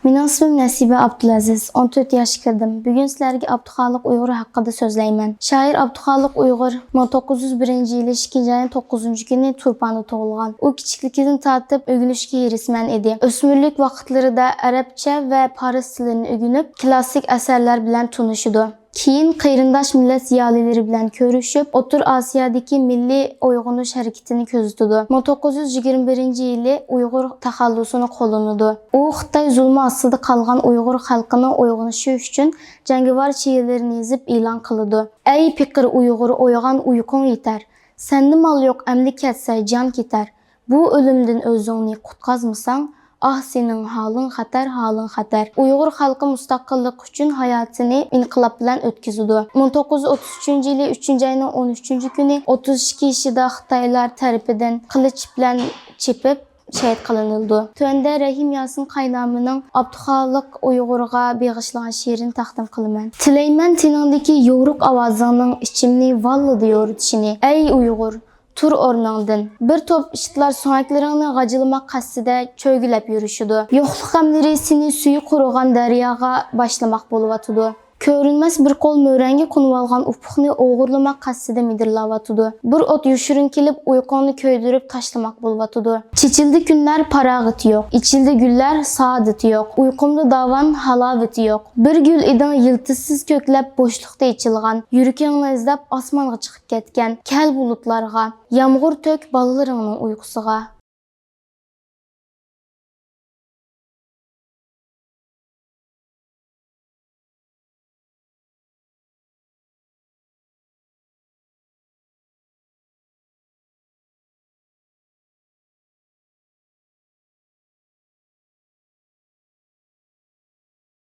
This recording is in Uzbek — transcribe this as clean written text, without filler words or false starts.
Mening ismim Nasiba Abdulaziz, 14 yoshga kirdim. Bugun sizlarga Abduxoliq Uyg'ur haqida so'zlayman. Shoir Abduxoliq Uyg'ur 1901-yili 2-ayning 9-kuni Turpanda tug'ilgan. U kichikligidan tortib o'rganishga herisman edi. O'smirlik vaqtlarida arabcha va faris tilini o'rganib, klassik asarlar bilan tanishdi. Keyin qayrindosh millat ziyolilari bilan ko'rishib, O'rta Osiyodagi milliy uyg'onish harakatini ko'zitdi. 1921-yili Uyg'ur taxallusini qo'llanadi. U Xitoy zulmi ostida qolgan Uyg'ur xalqining uyg'onishi uchun jangovar she'rlarni yozib e'lon qildi. Ey fiqir Uyg'ur, uyg'on, uyqung yetar. Senda mol yo'q, amdi ketsa jon ketar. Bu o'limdan o'zingni qutqazmasang, ah sening halin xatar. Uyg'ur xalqi mustaqillik uchun hayotini inqilob bilan o'tkazdi. 1933-yili 3-ayning 13-kuni 32 yoshida Xitoylar tarafidan qilich bilan chepib şehit kılınıldı. Tövəndə Rəhim Yasin Qaynamining Abduxoliq Uyg'urga beg'ishlangan she'rini taqdim qilaman. Tilayman tiningdagi yo'ruq ovozingning ichimni vallida yo'ritishini. Ey Uyg'ur, tur o'rningdan. Bir to'p ishlar so'ngaklaringni g'ajilamoq qasdida cho'gilab yurishidi. Yo'qlik g'amlari seni suyi qurigan daryoga boshlamoq bo'lyotidi. Ko'rinmas bir qo'l mo'ranga qo'nib olgan ufuqni o'g'irlamoq qasdida midirlayotidi. Bir o't yushirin kelib uyqungni ko'ydirib tashlamoq bo'lyotidi. Chechildi kunlar parog'iti yo'q, ichildi gullar saodati yo'q, uyqumda davan halovati yo'q. Bir gul eding yiltizsiz ko'klab bo'shliqda ichilgan, yuragingni izlab osmonga chiqib ketgan kal bulutlarga, yomg'ir to'k bolalaringning uyqusiga.